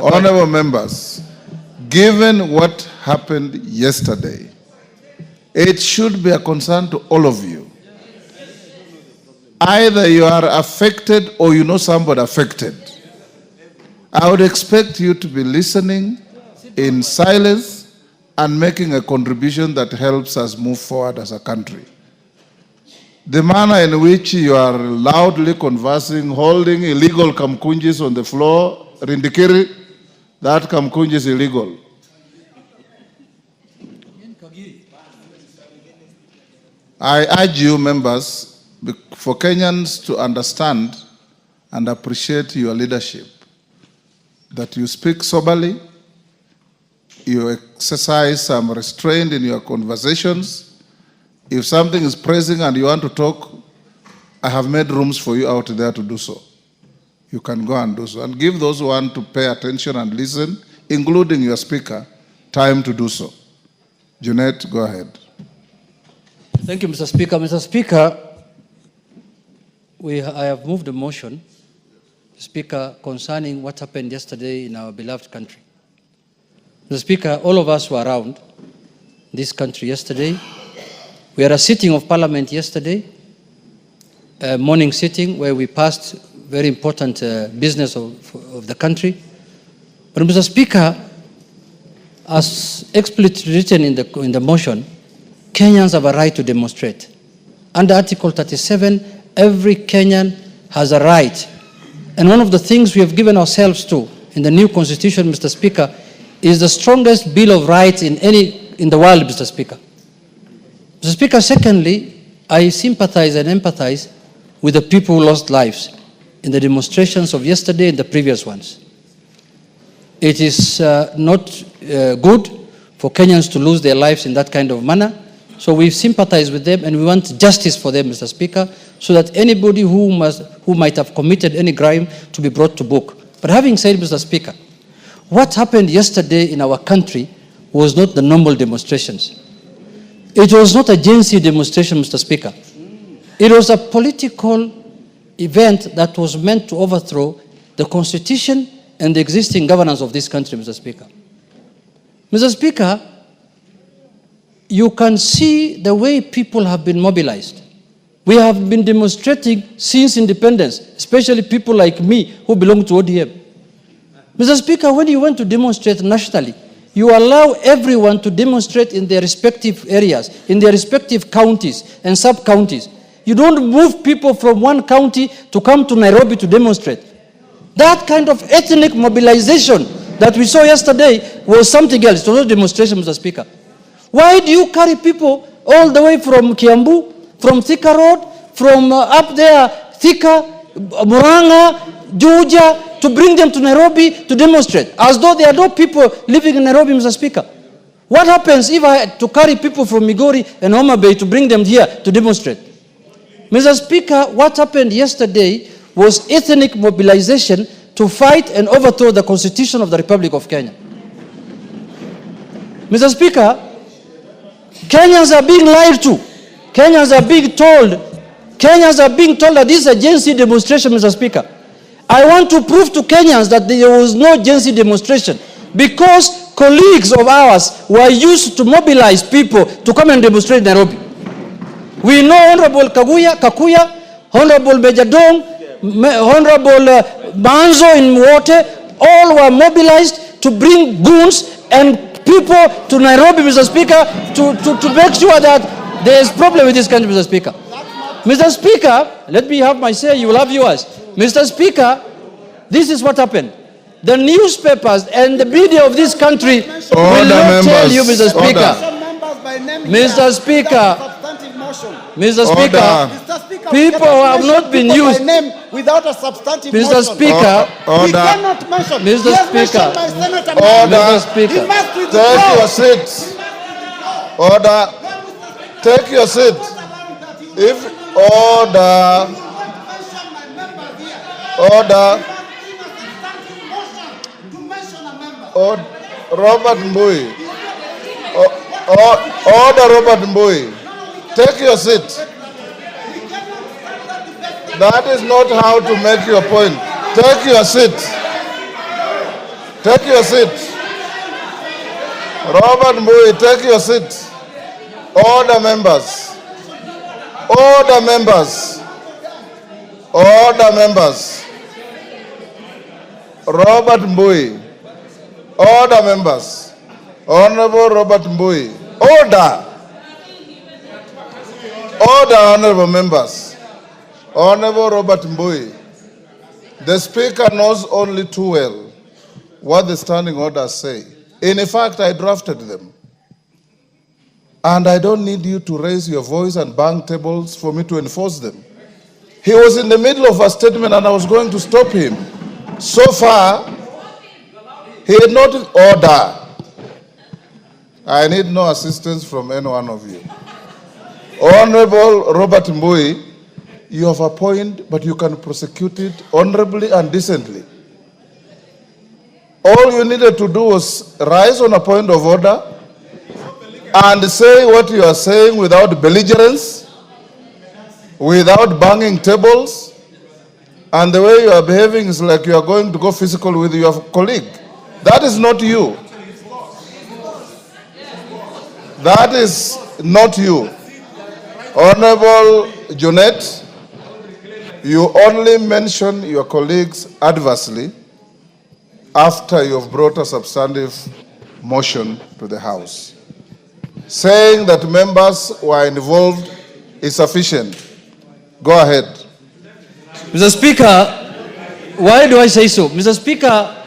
Honorable members, given what happened yesterday, it should be a concern to all of you. Either you are affected or you know somebody affected. I would expect you to be listening in silence and making a contribution that helps us move forward as a country. The manner in which you are loudly conversing, holding illegal kamkunjis on the floor, Rindikiri, that kamkunji is illegal. I urge you, members, for Kenyans to understand and appreciate your leadership, that you speak soberly, you exercise some restraint in your conversations. If something is pressing and you want to talk, I have made rooms for you out there to do so. You can go and do so. And give those who want to pay attention and listen, including your speaker, time to do so. Junet, go ahead. Thank you, Mr. Speaker. Mr. Speaker, I have moved a motion, Speaker, concerning what happened yesterday in our beloved country. Mr. Speaker, all of us were around this country yesterday. We had a sitting of Parliament yesterday, a morning sitting where we passed very important business of the country. But Mr. Speaker, as explicitly written in the motion, Kenyans have a right to demonstrate. Under Article 37, every Kenyan has a right. And one of the things we have given ourselves to in the new constitution, Mr. Speaker, is the strongest Bill of Rights in the world, Mr. Speaker. Mr. Speaker, secondly, I sympathize and empathize with the people who lost lives in the demonstrations of yesterday and the previous ones. It is not good for Kenyans to lose their lives in that kind of manner. So we sympathize with them and we want justice for them, Mr. Speaker, so that anybody who might have committed any crime to be brought to book. But having said, Mr. Speaker, what happened yesterday in our country was not the normal demonstrations. It was not a GNC demonstration, Mr. Speaker. It was a political event that was meant to overthrow the constitution and the existing governance of this country, Mr. Speaker. Mr. Speaker, you can see the way people have been mobilized. We have been demonstrating since independence, especially people like me who belong to ODM. Mr. Speaker, when you want to demonstrate nationally, you allow everyone to demonstrate in their respective areas, in their respective counties and sub-counties. You don't move people from one county to come to Nairobi to demonstrate. That kind of ethnic mobilization that we saw yesterday was something else. It was not a demonstration, Mr. Speaker. Why do you carry people all the way from Kiambu, from Thika Road, from up there, Thika, Muranga, Juja, to bring them to Nairobi to demonstrate, as though there are no people living in Nairobi, Mr. Speaker? What happens if I had to carry people from Migori and Homabay to bring them here to demonstrate? Mr. Speaker, what happened yesterday was ethnic mobilization to fight and overthrow the Constitution of the Republic of Kenya. Mr. Speaker, Kenyans are being lied to. Kenyans are being told that this is a GNC demonstration, Mr. Speaker. I want to prove to Kenyans that there was no GNC demonstration because colleagues of ours were used to mobilize people to come and demonstrate in Nairobi. We know Honorable Kakuya, Honorable Major Dong, Honorable Manzo in Mwote, all were mobilized to bring goons and people to Nairobi, Mr. Speaker, to make sure that there is problem with this country, Mr. Speaker. Mr. Speaker, let me have my say, you will have yours. Mr. Speaker, this is what happened. The newspapers and the media of this country will not tell you, Mr. Speaker. Mr. Speaker, Mr. Speaker, people have not been used. Without a substantive Mr. Speaker, we cannot mention. Mr. Speaker, Order. Mr. Speaker, Take your seat. Order. Take your seat. If order. Robert Mbui. Order, Robert Mbui. Take your seat. That is not how to make your point. Take your seat. Take your seat. Robert Mbui, take your seat. Order, members. Order, members. Order, members. Robert Mbui. Order, members. Honorable Robert Mbui. Order. Order, honorable members. Honorable Robert Mbui. The Speaker knows only too well what the standing orders say. In fact, I drafted them. And I don't need you to raise your voice and bang tables for me to enforce them. He was in the middle of a statement and I was going to stop him. So far, he had not ordered. I need no assistance from any one of you. Honorable Robert Mbui, you have a point, but you can prosecute it honorably and decently. All you needed to do was rise on a point of order and say what you are saying without belligerence, without banging tables, and the way you are behaving is like you are going to go physical with your colleague. That is not you. That is not you. Honorable Junet, you only mention your colleagues adversely after you have brought a substantive motion to the House. Saying that members were involved is sufficient. Go ahead. Mr. Speaker, why do I say so? Mr. Speaker,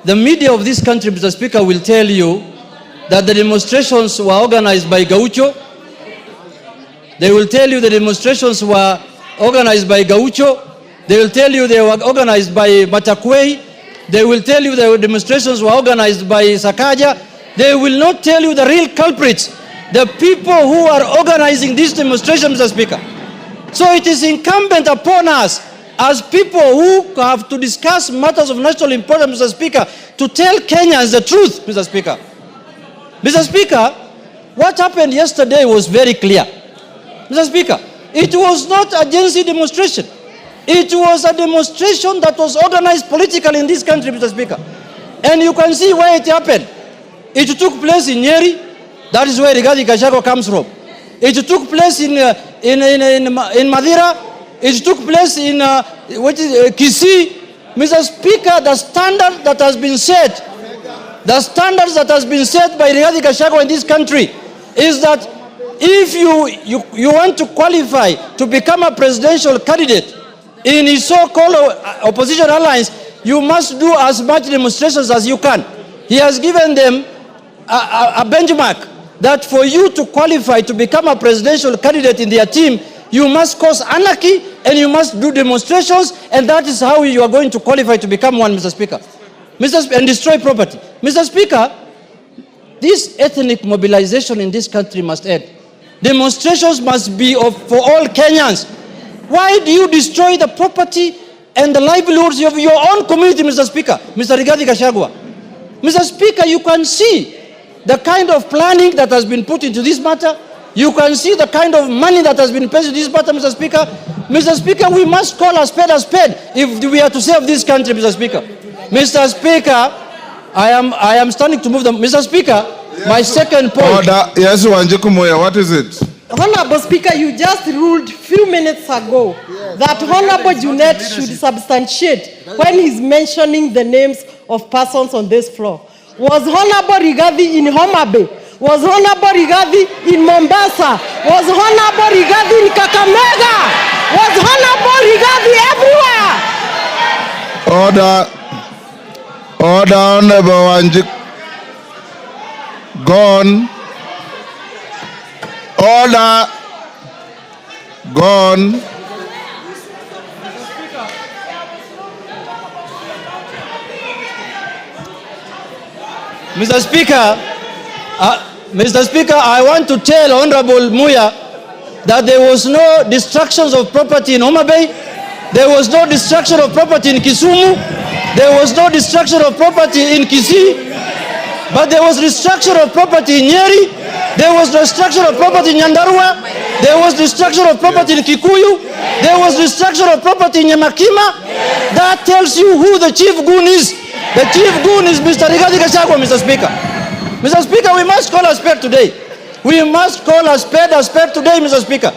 the media of this country, Mr. Speaker, will tell you that the demonstrations were organized by Gaucho. They will tell you the demonstrations were organized by Gaucho. They will tell you they were organized by Makwiny. They will tell you the demonstrations were organized by Sakaja. They will not tell you the real culprits, the people who are organizing these demonstrations, Mr. Speaker. So it is incumbent upon us as people who have to discuss matters of national importance, Mr. Speaker, to tell Kenyans the truth, Mr. Speaker. Mr. Speaker, what happened yesterday was very clear. Mr. Speaker, it was not a Gen Z demonstration. It was a demonstration that was organized politically in this country, Mr. Speaker. And you can see where it happened. It took place in Nyeri. That is where Gachagua comes from. It took place in Madira. It took place in Kisii. Mr. Speaker, the standard that has been set, the standards that has been set by Gachagua in this country is that if you want to qualify to become a presidential candidate in his so-called opposition alliance, you must do as much demonstrations as you can. He has given them a benchmark that for you to qualify to become a presidential candidate in their team, you must cause anarchy and you must do demonstrations, and that is how you are going to qualify to become one, Mr. Speaker. And destroy property. Mr. Speaker, this ethnic mobilization in this country must end. Demonstrations must be for all Kenyans. Why do you destroy the property and the livelihoods of your own community, Mr. Speaker? Mr. Gachagua. Mr. Speaker, you can see the kind of planning that has been put into this matter. You can see the kind of money that has been paid to this matter, Mr. Speaker. Mr. Speaker, we must call a spade if we are to save this country, Mr. Speaker. Mr. Speaker, I am standing to move them. Mr. Speaker, yes, my second point. Order. Yes, Wanjiku Moya, what is it? Honorable Speaker, you just ruled few minutes ago that Honorable Junet should substantiate when he's mentioning the names of persons on this floor. Was Honorable Rigathi in Homabay? Was Honorable Rigathi in Mombasa? Was Honorable Rigathi in Kakamega? Was Honorable Rigathi everywhere? Order. Order, Honorable Wanjiku. Gone. Order. Gone. Mr. Speaker, I want to tell Honorable Muya that there was no destructions of property in Homabay. There was no destruction of property in Kisumu. There was no destruction of property in Kisii. But there was destruction of property in Nyeri. There was destruction of property in Nyandarua. There was destruction of property in Kikuyu. There was destruction of property in Nyamakima. That tells you who the chief goon is. The chief goon is Mr. Gachagua, Mr. Speaker. Mr. Speaker, we must call a spade today. We must call a spade today, Mr. Speaker.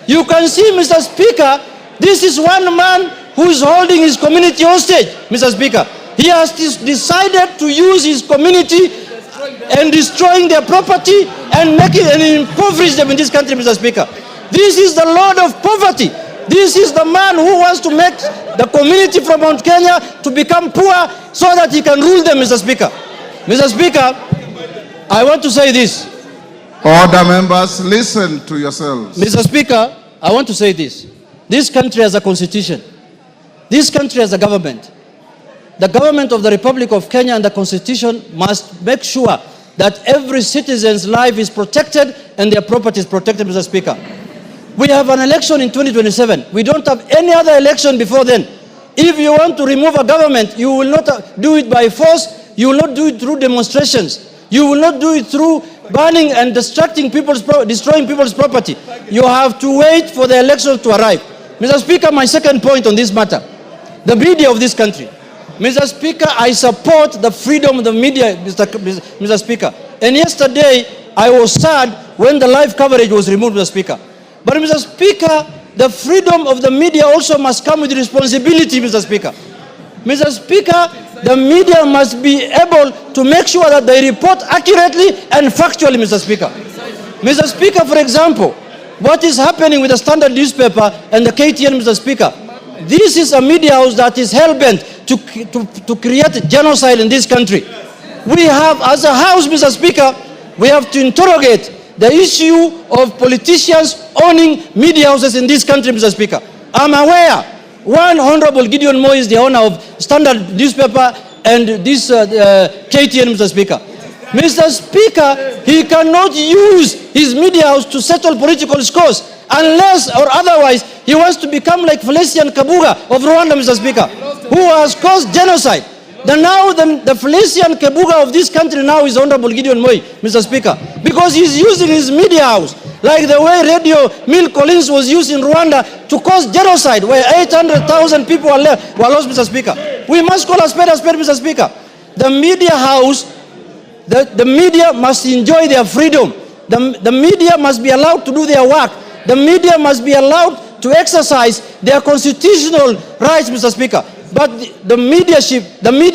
You can see, Mr. Speaker, this is one man who is holding his community hostage, Mr. Speaker. He has decided to use his community and destroying their property and making and impoverish them in this country, Mr. Speaker. This is the Lord of poverty. This is the man who wants to make the community from Mount Kenya to become poor so that he can rule them, Mr. Speaker. Mr. Speaker, I want to say this. Order, members, listen to yourselves. Mr. Speaker, I want to say this. This country has a constitution. This country has a government. The government of the Republic of Kenya and the constitution must make sure that every citizen's life is protected and their property is protected, Mr. Speaker. We have an election in 2027. We don't have any other election before then. If you want to remove a government, you will not do it by force. You will not do it through demonstrations. You will not do it through burning and destroying people's property. You have to wait for the election to arrive. Mr. Speaker, my second point on this matter, the media of this country. Mr. Speaker, I support the freedom of the media, Mr. Speaker. And yesterday, I was sad when the live coverage was removed, Mr. Speaker. But Mr. Speaker, the freedom of the media also must come with responsibility, Mr. Speaker. Mr. Speaker, the media must be able to make sure that they report accurately and factually, Mr. Speaker. Mr. Speaker, for example, what is happening with the Standard newspaper and the KTN, Mr. Speaker? This is a media house that is hell-bent to create genocide in this country. We have, as a house, Mr. Speaker, we have to interrogate the issue of politicians owning media houses in this country, Mr. Speaker. I'm aware one Honorable Gideon Moi is the owner of Standard newspaper and this KTN, Mr. Speaker. Mr. Speaker, he cannot use his media house to settle political scores unless or otherwise he wants to become like Felician Kabuga of Rwanda, Mr. Speaker, who has caused genocide. The Felician Kabuga of this country now is Honorable Gideon Moi, Mr. Speaker, because he's using his media house like the way Radio Mill Collins was used in Rwanda to cause genocide, where 800,000 people were lost, Mr. Speaker. We must call a spade, Mr. Speaker. The media house, the media must enjoy their freedom. The media must be allowed to do their work. The media must be allowed to exercise their constitutional rights, Mr. Speaker. But the media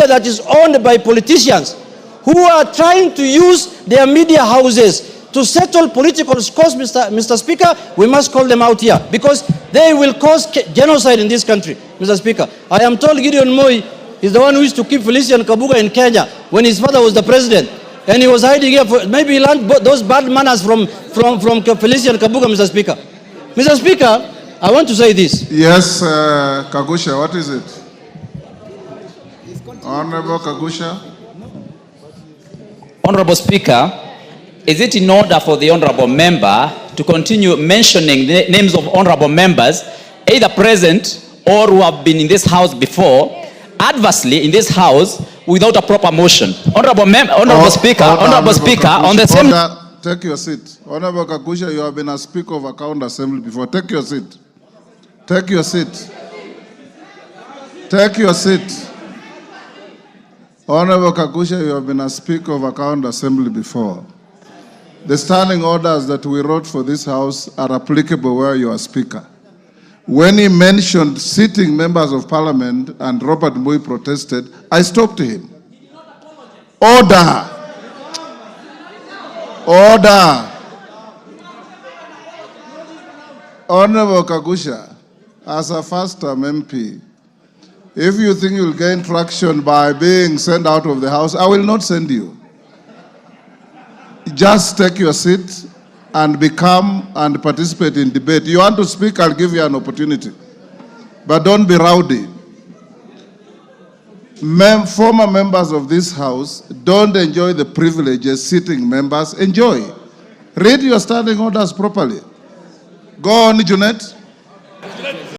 that is owned by politicians who are trying to use their media houses to settle political scores, Mr. Speaker, we must call them out here because they will cause genocide in this country, Mr. Speaker. I am told Gideon Moi is the one who used to keep Felician Kabuga in Kenya when his father was the president. And he was hiding here for, maybe he learned those bad manners from Felician Kabuga, Mr. Speaker. Mr. Speaker, I want to say this. Yes, Kagusha, what is it? Honorable Kagusha. Honorable Speaker, is it in order for the honorable member to continue mentioning the names of honorable members, either present or who have been in this house before, adversely in this house without a proper motion? Honorable Speaker, on the same... Take your seat. Honorable Kagusha, you have been a Speaker of Account Assembly before. Take your seat. Take your seat. Take your seat. Honorable Kagusha, you have been a Speaker of Account Assembly before. The standing orders that we wrote for this House are applicable where you are Speaker. When he mentioned sitting members of Parliament and Robert Moi protested, I stopped him. Order. Order. Honorable Kagusha, as a first-term MP, if you think you'll gain traction by being sent out of the House, I will not send you. Just take your seat and become and participate in debate. You want to speak, I'll give you an opportunity. But don't be rowdy. Former members of this House don't enjoy the privileges sitting members enjoy. Read your standing orders properly. Go on, Junet.